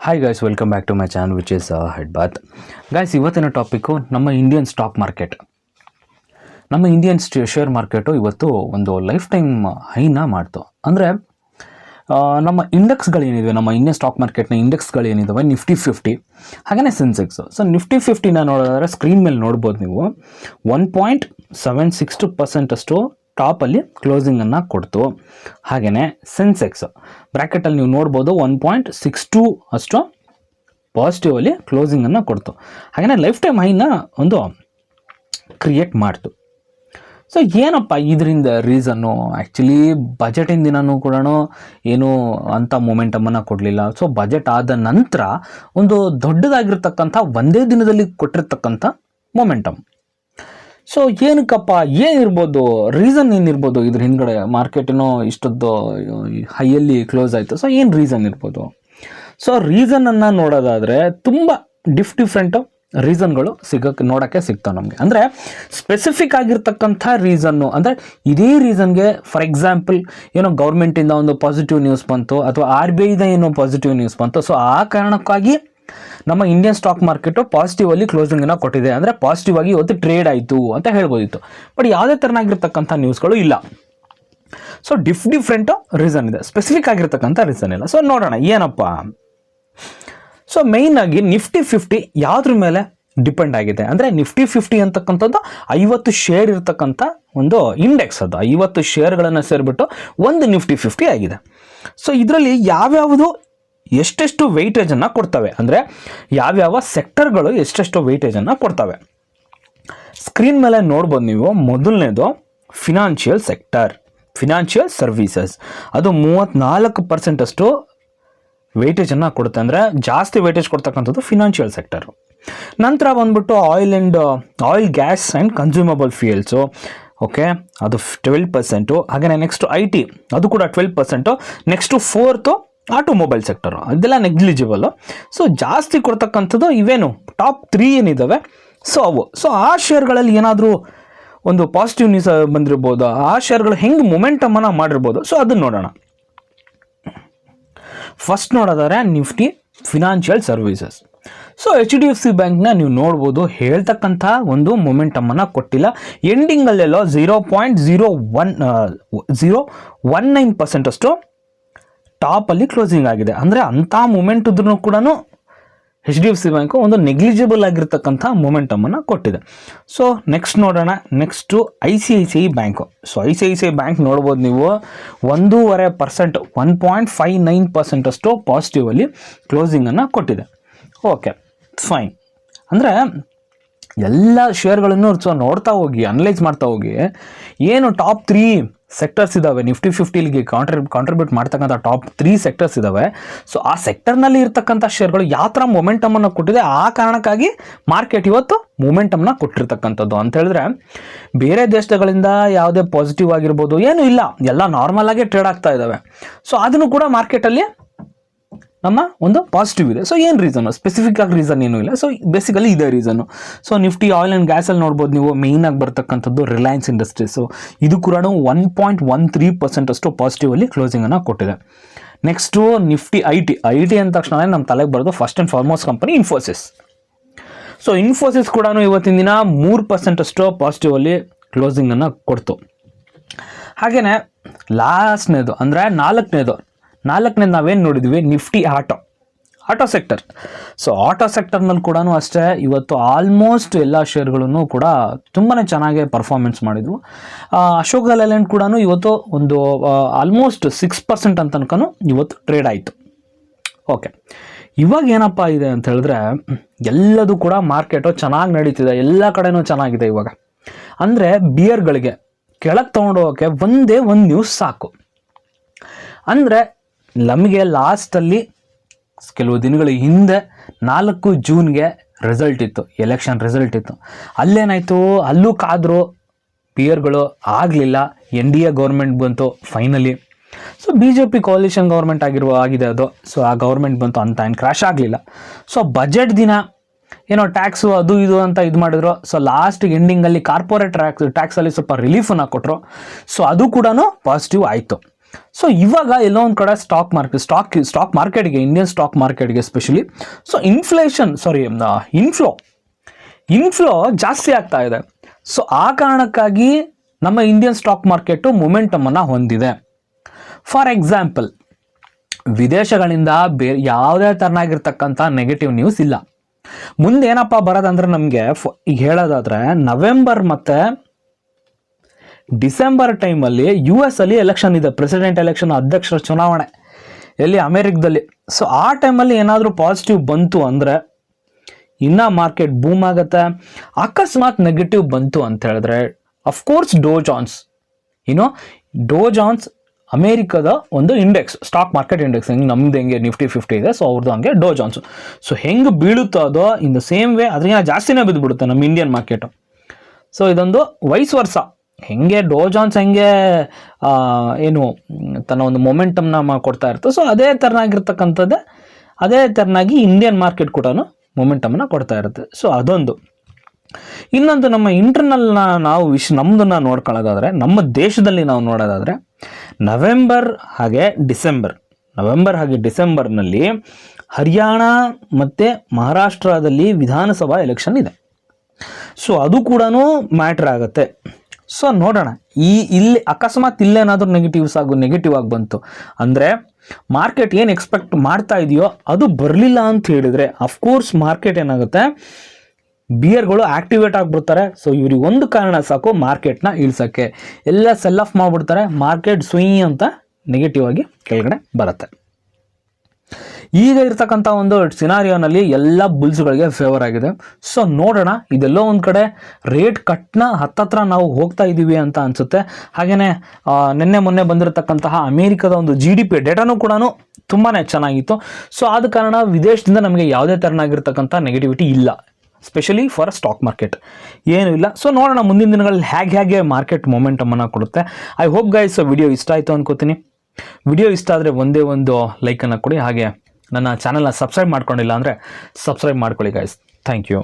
Hi guys, welcome back to my channel which is head bath. Guys, ಇವತ್ತಿನ topic ನಮ್ಮ Indian stock market. ನಮ್ಮ Indian share market ಇವತ್ತು ಒಂದು life time ಹೈನ ಮಾಡ್ತು. ಅಂದರೆ ನಮ್ಮ ಇಂಡೆಕ್ಸ್ಗಳೇನಿವೆ, ನಮ್ಮ ಇಂಡಿಯನ್ ಸ್ಟಾಕ್ ಮಾರ್ಕೆಟ್ನ ಇಂಡೆಕ್ಸ್ಗಳೇನಿದ್ದಾವೆ, ನಿಫ್ಟಿ 50 ಹಾಗೆಯೇ ಸೆನ್ಸೆಕ್ಸ್. ಸೊ ನಿಫ್ಟಿ 50ನ ನೋಡಿದ್ರೆ ಸ್ಕ್ರೀನ್ ಮೇಲೆ ನೋಡ್ಬೋದು ನೀವು 1.762% ಅಷ್ಟು ಟಾಪಲ್ಲಿ ಕ್ಲೋಸಿಂಗನ್ನು ಕೊಡ್ತು. ಹಾಗೆಯೇ ಸೆನ್ಸೆಕ್ಸ್ ಬ್ರ್ಯಾಕೆಟಲ್ಲಿ ನೀವು ನೋಡ್ಬೋದು 1.62 ಅಷ್ಟು ಪಾಸಿಟಿವಲ್ಲಿ ಕ್ಲೋಸಿಂಗನ್ನು ಕೊಡ್ತು. ಹಾಗೆಯೇ ಲೈಫ್ ಟೈಮ್ ಹೈನ ಒಂದು ಕ್ರಿಯೇಟ್ ಮಾಡ್ತು. ಸೊ ಏನಪ್ಪ ಇದರಿಂದ ರೀಸನ್ನು? ಆ್ಯಕ್ಚುಲಿ ಬಜೆಟಿನ ದಿನವೂ ಕೂಡ ಏನು ಅಂಥ ಮೊಮೆಂಟಮನ್ನು ಕೊಡಲಿಲ್ಲ. ಸೊ ಬಜೆಟ್ ಆದ ನಂತರ ಒಂದು ದೊಡ್ಡದಾಗಿರ್ತಕ್ಕಂಥ ಒಂದೇ ದಿನದಲ್ಲಿ ಕೊಟ್ಟಿರ್ತಕ್ಕಂಥ ಮೊಮೆಂಟಮ್. ಸೊ ಏನಕ್ಕಪ್ಪ, ಏನಿರ್ಬೋದು ರೀಸನ್, ಏನಿರ್ಬೋದು ಇದ್ರ ಹಿಂದ್ಗಡೆ? ಮಾರ್ಕೆಟೇನೋ ಇಷ್ಟೊಂದು ಹೈಯಲ್ಲಿ ಕ್ಲೋಸ್ ಆಯಿತು. ಸೊ ಏನು ರೀಸನ್ ಇರ್ಬೋದು? ಸೊ ರೀಸನನ್ನು ನೋಡೋದಾದರೆ ತುಂಬ ಡಿಫ್ರೆಂಟು ರೀಸನ್ಗಳು ನೋಡೋಕ್ಕೆ ಸಿಗ್ತಾವೆ ನಮಗೆ. ಅಂದರೆ ಸ್ಪೆಸಿಫಿಕ್ ಆಗಿರ್ತಕ್ಕಂಥ ರೀಸನ್ನು, ಅಂದರೆ ಇದೇ ರೀಸನ್ಗೆ ಫಾರ್ ಎಕ್ಸಾಂಪಲ್ ಏನೋ ಗೌರ್ಮೆಂಟಿಂದ ಒಂದು ಪಾಸಿಟಿವ್ ನ್ಯೂಸ್ ಬಂತು, ಅಥವಾ RBIದ ಏನೋ ಪಾಸಿಟಿವ್ ನ್ಯೂಸ್ ಬಂತು. ಸೊ ಆ ಕಾರಣಕ್ಕಾಗಿ ನಮ್ಮ ಇಂಡಿಯನ್ ಸ್ಟಾಕ್ ಮಾರ್ಕೆಟು ಪಾಸಿಟಿವಲ್ಲಿ ಕ್ಲೋಸಿಂಗನ್ನು ಕೊಟ್ಟಿದೆ, ಅಂದರೆ ಪಾಸಿಟಿವ್ ಆಗಿ ಇವತ್ತು ಟ್ರೇಡ್ ಆಯಿತು ಅಂತ ಹೇಳ್ಬೋದಿತ್ತು. ಬಟ್ ಯಾವುದೇ ಥರನಾಗಿರ್ತಕ್ಕಂಥ ನ್ಯೂಸ್ಗಳು ಇಲ್ಲ. ಸೊ ಡಿಫ್ರೆಂಟು ರೀಸನ್ ಇದೆ, ಸ್ಪೆಸಿಫಿಕ್ ಆಗಿರ್ತಕ್ಕಂಥ ರೀಸನ್ ಇಲ್ಲ. ಸೊ ನೋಡೋಣ ಏನಪ್ಪ. ಸೊ ಮೇಯ್ನಾಗಿ ನಿಫ್ಟಿ 50 ಯಾವುದ್ರ ಮೇಲೆ ಡಿಪೆಂಡ್ ಆಗಿದೆ ಅಂದರೆ, ನಿಫ್ಟಿ 50 ಅಂತಕ್ಕಂಥದ್ದು 50 ಶೇರ್ ಇರ್ತಕ್ಕಂಥ ಒಂದು ಇಂಡೆಕ್ಸ್. ಅದು 50 ಶೇರ್ಗಳನ್ನು ಸೇರಿಬಿಟ್ಟು ಒಂದು ನಿಫ್ಟಿ 50 ಆಗಿದೆ. ಸೊ ಇದರಲ್ಲಿ ಯಾವ್ಯಾವುದು ಎಷ್ಟೆಷ್ಟು ವೆಯ್ಟೇಜನ್ನು ಕೊಡ್ತವೆ, ಅಂದರೆ ಯಾವ್ಯಾವ ಸೆಕ್ಟರ್ಗಳು ಎಷ್ಟೆಷ್ಟು ವೆಯ್ಟೇಜನ್ನು ಕೊಡ್ತವೆ ಸ್ಕ್ರೀನ್ ಮೇಲೆ ನೋಡ್ಬೋದು ನೀವು. ಮೊದಲನೇದು ಫಿನಾನ್ಷಿಯಲ್ ಸೆಕ್ಟರ್, ಫಿನಾನ್ಷಿಯಲ್ ಸರ್ವೀಸಸ್. ಅದು 34% ಅಷ್ಟು ವೆಯ್ಟೇಜನ್ನು ಕೊಡುತ್ತೆ. ಅಂದರೆ ಜಾಸ್ತಿ ವೆಯ್ಟೇಜ್ ಕೊಡ್ತಕ್ಕಂಥದ್ದು ಫಿನಾನ್ಷಿಯಲ್ ಸೆಕ್ಟರು. ನಂತರ ಬಂದ್ಬಿಟ್ಟು oil gas and consumable fuels, okay, ಅದು 12%. ಹಾಗೆಯೇ ನೆಕ್ಸ್ಟು IT, ಅದು ಕೂಡ 12%. ನೆಕ್ಸ್ಟು 4th ಆಟೋಮೊಬೈಲ್ ಸೆಕ್ಟರು, ಅದೆಲ್ಲ ನೆಗ್ಲಿಜಿಬಲ್ಲು. ಸೊ ಜಾಸ್ತಿ ಕೊಡ್ತಕ್ಕಂಥದ್ದು ಇವೇನು ಟಾಪ್ 3 ಏನಿದ್ದಾವೆ, ಸೊ ಅವು. ಸೊ ಆ ಶೇರ್ಗಳಲ್ಲಿ ಏನಾದರೂ ಒಂದು ಪಾಸಿಟಿವ್ ನ್ಯೂಸ್ ಬಂದಿರ್ಬೋದು, ಆ ಶೇರ್ಗಳು ಹೆಂಗೆ ಮೊಮೆಂಟಮನ್ನು ಮಾಡಿರ್ಬೋದು. ಸೊ ಅದನ್ನು ನೋಡೋಣ. ಫಸ್ಟ್ ನೋಡೋದಾದ್ರೆ Nifty financial services. So HDFC ಬ್ಯಾಂಕ್ನ ನೀವು ನೋಡ್ಬೋದು, ಹೇಳ್ತಕ್ಕಂಥ ಒಂದು ಮೊಮೆಂಟಮನ್ನು ಕೊಟ್ಟಿಲ್ಲ. ಎಂಡಿಂಗಲ್ಲೆಲ್ಲೋ 0.019% ಅಷ್ಟು ಟಾಪಲ್ಲಿ ಕ್ಲೋಸಿಂಗ್ ಆಗಿದೆ. ಅಂದರೆ ಅಂಥ ಮೂಮೆಂಟ್ ಇದ್ರೂ ಕೂಡ HDFC ಬ್ಯಾಂಕು ಒಂದು ನೆಗ್ಲಿಜಿಬಲ್ ಆಗಿರ್ತಕ್ಕಂಥ ಮೊಮೆಂಟಮನ್ನು ಕೊಟ್ಟಿದೆ. ಸೊ ನೆಕ್ಸ್ಟ್ ನೋಡೋಣ. Next ICICI bank. So ICICI bank ನೋಡ್ಬೋದು ನೀವು 1.5%, 1.59% ಅಷ್ಟು ಪಾಸಿಟಿವಲ್ಲಿ ಕ್ಲೋಸಿಂಗನ್ನು ಕೊಟ್ಟಿದೆ. Okay, fine. ಅಂದರೆ ಎಲ್ಲ ಶೇರ್ಗಳನ್ನು ನೋಡ್ತಾ ಹೋಗಿ, ಅನಲೈಸ್ ಮಾಡ್ತಾ ಹೋಗಿ, ಏನು ಟಾಪ್ 3 ಸೆಕ್ಟರ್ಸ್ ಇದ್ದಾವೆ ನಿಫ್ಟಿ 50ಗೆ ಕಾಂಟ್ರಿಬ್ಯೂಟ್ ಮಾಡ್ತಕ್ಕಂಥ ಟಾಪ್ 3 ಸೆಕ್ಟರ್ಸ್ ಇದ್ದಾವೆ. ಸೊ ಆ ಸೆಕ್ಟರ್ನಲ್ಲಿ ಇರ್ತಕ್ಕಂಥ ಶೇರ್ಗಳು ಯಾವ ಥರ ಮೊಮೆಂಟಮನ್ನು ಕೊಟ್ಟಿದೆ, ಆ ಕಾರಣಕ್ಕಾಗಿ ಮಾರ್ಕೆಟ್ ಇವತ್ತು ಮೊಮೆಂಟಮ್ನ ಕೊಟ್ಟಿರ್ತಕ್ಕಂಥದ್ದು. ಅಂತ ಹೇಳಿದ್ರೆ ಬೇರೆ ದೇಶಗಳಿಂದ ಯಾವುದೇ ಪಾಸಿಟಿವ್ ಆಗಿರ್ಬೋದು ಏನೂ ಇಲ್ಲ, ಎಲ್ಲ ನಾರ್ಮಲ್ ಆಗಿ ಟ್ರೇಡ್ ಆಗ್ತಾ ಇದ್ದಾವೆ. ಸೊ ಅದನ್ನು ಕೂಡ ಮಾರ್ಕೆಟಲ್ಲಿ ನಮ್ಮ ಒಂದು ಪಾಸಿಟಿವ್ ಇದೆ. ಸೊ ಏನು ರೀಸನ್ನು? ಸ್ಪೆಸಿಫಿಕ್ ಆಗಿ ರೀಸನ್ ಏನೂ ಇಲ್ಲ. ಸೊ ಬೇಸಿಕಲಿ ಇದೇ reason. So Nifty oil and ಗ್ಯಾಸಲ್ಲಿ ನೋಡ್ಬೋದು ನೀವು, ಮೇಯ್ನಾಗಿ ಬರ್ತಕ್ಕಂಥದ್ದು ರಿಲಯನ್ಸ್ ಇಂಡಸ್ಟ್ರೀಸು. ಇದು ಕೂಡ 1.13% ಅಷ್ಟು ಪಾಸಿಟಿವಲ್ಲಿ ಕ್ಲೋಸಿಂಗನ್ನು ಕೊಟ್ಟಿದೆ. ನೆಕ್ಸ್ಟು ನಿಫ್ಟಿ IT ಅಂದ ತಕ್ಷಣ ನಮ್ಮ ತಲೆಗೆ ಬರೋದು first and foremost company Infosys. So Infosys ಕೂಡ ಇವತ್ತಿನ ದಿನ 3% ಅಷ್ಟು ಪಾಸಿಟಿವಲ್ಲಿ ಕ್ಲೋಸಿಂಗನ್ನು ಕೊಡ್ತು. ಹಾಗೆಯೇ ಲಾಸ್ಟ್ನೇದು ಅಂದರೆ ನಾಲ್ಕನೇದು ನಾವೇನು ನೋಡಿದ್ವಿ, Nifty auto sector. So auto ಸೆಕ್ಟರ್ನಲ್ಲಿ ಕೂಡ ಅಷ್ಟೇ ಇವತ್ತು ಆಲ್ಮೋಸ್ಟ್ ಎಲ್ಲ ಶೇರ್ಗಳನ್ನು ಕೂಡ ತುಂಬಾ ಚೆನ್ನಾಗಿ ಪರ್ಫಾರ್ಮೆನ್ಸ್ ಮಾಡಿದ್ವು. ಅಶೋಕ್ ಲೇಲ್ಯಾಂಡ್ ಕೂಡ ಇವತ್ತು ಒಂದು ಆಲ್ಮೋಸ್ಟ್ 6% ಅಂತ ತನಕನೂ ಇವತ್ತು ಟ್ರೇಡ್ ಆಯಿತು. ಓಕೆ, ಇವಾಗ ಏನಪ್ಪ ಇದೆ ಅಂತ ಹೇಳಿದ್ರೆ, ಎಲ್ಲದೂ ಕೂಡ ಮಾರ್ಕೆಟು ಚೆನ್ನಾಗಿ ನಡೀತಿದೆ, ಎಲ್ಲ ಕಡೆನೂ ಚೆನ್ನಾಗಿದೆ ಇವಾಗ. ಅಂದರೆ ಬಿಯರ್ಗಳಿಗೆ ಕೆಳಗೆ ತೊಗೊಂಡೋಗೋಕ್ಕೆ ಒಂದೇ ಒಂದು ನ್ಯೂಸ್ ಸಾಕು. ಅಂದರೆ ನಮಗೆ ಲಾಸ್ಟಲ್ಲಿ ಕೆಲವು ದಿನಗಳ ಹಿಂದೆ 4 ಜೂನ್ಗೆ ರಿಸಲ್ಟ್ ಇತ್ತು, ಎಲೆಕ್ಷನ್ ರಿಸಲ್ಟ್ ಇತ್ತು. ಅಲ್ಲೇನಾಯಿತು, ಅಲ್ಲೂ ಕಾದ್ರು ಪಿಯರ್ಗಳು, ಆಗಲಿಲ್ಲ. NDA ಗೌರ್ಮೆಂಟ್ ಬಂತು finally. So BJP coalition government ಆಗಿದೆ ಅದು. ಸೊ ಆ ಗೌರ್ಮೆಂಟ್ ಬಂತು, ಅಂತ ಏನು ಕ್ರ್ಯಾಶ್ ಆಗಲಿಲ್ಲ. ಸೊ ಬಜೆಟ್ ದಿನ ಏನೋ ಟ್ಯಾಕ್ಸು ಅದು ಇದು ಅಂತ ಇದು ಮಾಡಿದ್ರು. ಸೊ ಲಾಸ್ಟ್ ಎಂಡಿಂಗಲ್ಲಿ ಕಾರ್ಪೊರೇಟ್ ಟ್ಯಾಕ್ಸಲ್ಲಿ ಸ್ವಲ್ಪ ರಿಲೀಫನ್ನು ಕೊಟ್ಟರು. ಸೊ ಅದು ಕೂಡ ಪಾಸಿಟಿವ್ ಆಯಿತು. ಸೊ ಇವಾಗ ಎಲ್ಲೋ ಒಂದು ಕಡೆ ಸ್ಟಾಕ್ ಮಾರ್ಕೆಟ್ಗೆ ಇಂಡಿಯನ್ ಸ್ಟಾಕ್ ಮಾರ್ಕೆಟ್ಗೆ ಎಸ್ಪೆಷಲಿ ಸೊ ಇನ್ಫ್ಲೋ ಜಾಸ್ತಿ ಆಗ್ತಾ ಇದೆ. ಸೊ ಆ ಕಾರಣಕ್ಕಾಗಿ ನಮ್ಮ ಇಂಡಿಯನ್ ಸ್ಟಾಕ್ ಮಾರ್ಕೆಟು ಮೊಮೆಂಟಮನ್ನು ಹೊಂದಿದೆ. ಫಾರ್ ಎಕ್ಸಾಂಪಲ್, ವಿದೇಶಗಳಿಂದ ಬೇರೆ ಯಾವುದೇ ಥರನಾಗಿರ್ತಕ್ಕಂಥ ನೆಗೆಟಿವ್ ನ್ಯೂಸ್ ಇಲ್ಲ. ಮುಂದೆ ಏನಪ್ಪ ಬರೋದಂದ್ರೆ ನಮಗೆ ಈಗ ಹೇಳೋದಾದ್ರೆ ನವೆಂಬರ್ ಮತ್ತು ಡಿಸೆಂಬರ್ ಟೈಮಲ್ಲಿ US ಅಲ್ಲಿ ಎಲೆಕ್ಷನ್ ಇದೆ, ಪ್ರೆಸಿಡೆಂಟ್ ಎಲೆಕ್ಷನ್, ಅಧ್ಯಕ್ಷರ ಚುನಾವಣೆ ಎಲ್ಲಿ ಅಮೇರಿಕದಲ್ಲಿ. ಸೊ ಆ ಟೈಮಲ್ಲಿ ಏನಾದರೂ ಪಾಸಿಟಿವ್ ಬಂತು ಅಂದರೆ ಇನ್ನ ಮಾರ್ಕೆಟ್ ಬೂಮ್ ಆಗುತ್ತೆ. ಅಕಸ್ಮಾತ್ ನೆಗೆಟಿವ್ ಬಂತು ಅಂತ ಹೇಳಿದ್ರೆ ಅಫ್ಕೋರ್ಸ್ ಡೋ ಜಾನ್ಸ್ ಅಮೇರಿಕದ ಒಂದು ಇಂಡೆಕ್ಸ್, ಸ್ಟಾಕ್ ಮಾರ್ಕೆಟ್ ಇಂಡೆಕ್ಸ್, ನಮ್ದು ಹೆಂಗೆ ನಿಫ್ಟಿ 50 ಇದೆ, ಸೊ ಅವ್ರದ್ದು ಹಂಗೆ ಡೋ ಜಾನ್ಸ್. ಸೊ ಹೆಂಗೆ ಬೀಳುತ್ತೋ ಅದು ಇನ್ ದ ಸೇಮ್ ವೇ ಅದರಿಂದ ಜಾಸ್ತಿನೇ ಬಿದ್ದುಬಿಡುತ್ತೆ ನಮ್ಮ ಇಂಡಿಯನ್ ಮಾರ್ಕೆಟು. ಸೊ ಇದೊಂದು ವೈಸ್ ವರ್ಸ, ಹೆಂಗೆ ಡೋ ಜಾನ್ಸ್ ಹೆಂಗೆ ತನ್ನ ಒಂದು ಮೊಮೆಂಟಮ್ನ ಕೊಡ್ತಾ ಇರುತ್ತೆ, ಸೊ ಅದೇ ಥರನಾಗಿರ್ತಕ್ಕಂಥದ್ದೇ ಅದೇ ಥರನಾಗಿ ಇಂಡಿಯನ್ ಮಾರ್ಕೆಟ್ ಕೂಡ ಮೊಮೆಂಟಮ್ನ ಕೊಡ್ತಾ ಇರುತ್ತೆ. ಸೊ ಅದೊಂದು. ಇನ್ನೊಂದು ನಮ್ಮ ಇಂಟರ್ನಲ್ನ ನಾವು ನಮ್ಮದನ್ನು ನೋಡ್ಕೊಳ್ಳೋದಾದರೆ, ನಮ್ಮ ದೇಶದಲ್ಲಿ ನಾವು ನೋಡೋದಾದರೆ ನವೆಂಬರ್ ಹಾಗೆ ಡಿಸೆಂಬರ್ನಲ್ಲಿ ಹರಿಯಾಣ ಮತ್ತು ಮಹಾರಾಷ್ಟ್ರದಲ್ಲಿ ವಿಧಾನಸಭಾ ಎಲೆಕ್ಷನ್ ಇದೆ. ಸೊ ಅದು ಕೂಡ ಮ್ಯಾಟ್ರ್ ಆಗುತ್ತೆ. ಸೊ ನೋಡೋಣ, ಇಲ್ಲಿ ಅಕಸ್ಮಾತ್ ಇಲ್ಲೇನಾದರೂ ನೆಗೆಟಿವ್ ಆಗಿ ಬಂತು ಅಂದರೆ ಮಾರ್ಕೆಟ್ ಏನು ಎಕ್ಸ್ಪೆಕ್ಟ್ ಮಾಡ್ತಾ ಇದೆಯೋ ಅದು ಬರಲಿಲ್ಲ ಅಂತ ಹೇಳಿದರೆ ಅಫ್ಕೋರ್ಸ್ ಮಾರ್ಕೆಟ್ ಏನಾಗುತ್ತೆ, ಬಿಯರ್ಗಳು ಆಕ್ಟಿವೇಟ್ ಆಗಿಬಿಡ್ತಾರೆ. ಸೊ ಇವ್ರಿಗೆ ಒಂದು ಕಾರಣ ಸಾಕು ಮಾರ್ಕೆಟ್ನ ಇಳಿಸೋಕ್ಕೆ, ಎಲ್ಲ ಸೆಲ್ ಆಫ್ ಮಾಡಿಬಿಡ್ತಾರೆ, ಮಾರ್ಕೆಟ್ ಸುಯಿ ಅಂತ ನೆಗೆಟಿವ್ ಆಗಿ ಕೆಳಗಡೆ ಬರುತ್ತೆ. ಈಗ ಇರ್ತಕ್ಕಂಥ ಒಂದು ಸಿನಾರಿಯೋನಲ್ಲಿ ಎಲ್ಲ ಬುಲ್ಸ್ಗಳಿಗೆ ಫೇವರ್ ಆಗಿದೆ. ಸೊ ನೋಡೋಣ, ಇದೆಲ್ಲೋ ಒಂದು ಕಡೆ ರೇಟ್ ಕಟ್ನ ಹತ್ತತ್ರ ನಾವು ಹೋಗ್ತಾ ಇದ್ದೀವಿ ಅಂತ ಅನಿಸುತ್ತೆ. ಹಾಗೆಯೇ ನಿನ್ನೆ ಮೊನ್ನೆ ಬಂದಿರತಕ್ಕಂತಹ ಅಮೇರಿಕದ ಒಂದು GDP ಡೇಟಾನೂ ಕೂಡ ತುಂಬಾ ಚೆನ್ನಾಗಿತ್ತು. ಸೊ ಆದ ಕಾರಣ ವಿದೇಶದಿಂದ ನಮಗೆ ಯಾವುದೇ ಥರನಾಗಿರ್ತಕ್ಕಂಥ ನೆಗೆಟಿವಿಟಿ ಇಲ್ಲ, ಸ್ಪೆಷಲಿ ಫಾರ್ ಸ್ಟಾಕ್ ಮಾರ್ಕೆಟ್ ಏನೂ ಇಲ್ಲ. ಸೊ ನೋಡೋಣ ಮುಂದಿನ ದಿನಗಳಲ್ಲಿ ಹೇಗೆ ಮಾರ್ಕೆಟ್ ಮೊಮೆಂಟಮನ್ನು ಕೊಡುತ್ತೆ. ಐ ಹೋಪ್ ಗೈಸ್ ವಿಡಿಯೋ ಇಷ್ಟ ಆಯಿತು ಅನ್ಕೋತೀನಿ. ವಿಡಿಯೋ ಇಷ್ಟ ಆದರೆ ಒಂದೇ ಒಂದು ಲೈಕನ್ನು ಕೊಡಿ. ಹಾಗೆ ನನ್ನ ಚಾನಲ್ನ ಸಬ್ಸ್ಕ್ರೈಬ್ ಮಾಡ್ಕೊಂಡಿಲ್ಲ ಅಂದರೆ ಸಬ್ಸ್ಕ್ರೈಬ್ ಮಾಡ್ಕೊಳ್ಳಿ ಗೈಸ್. Thank you.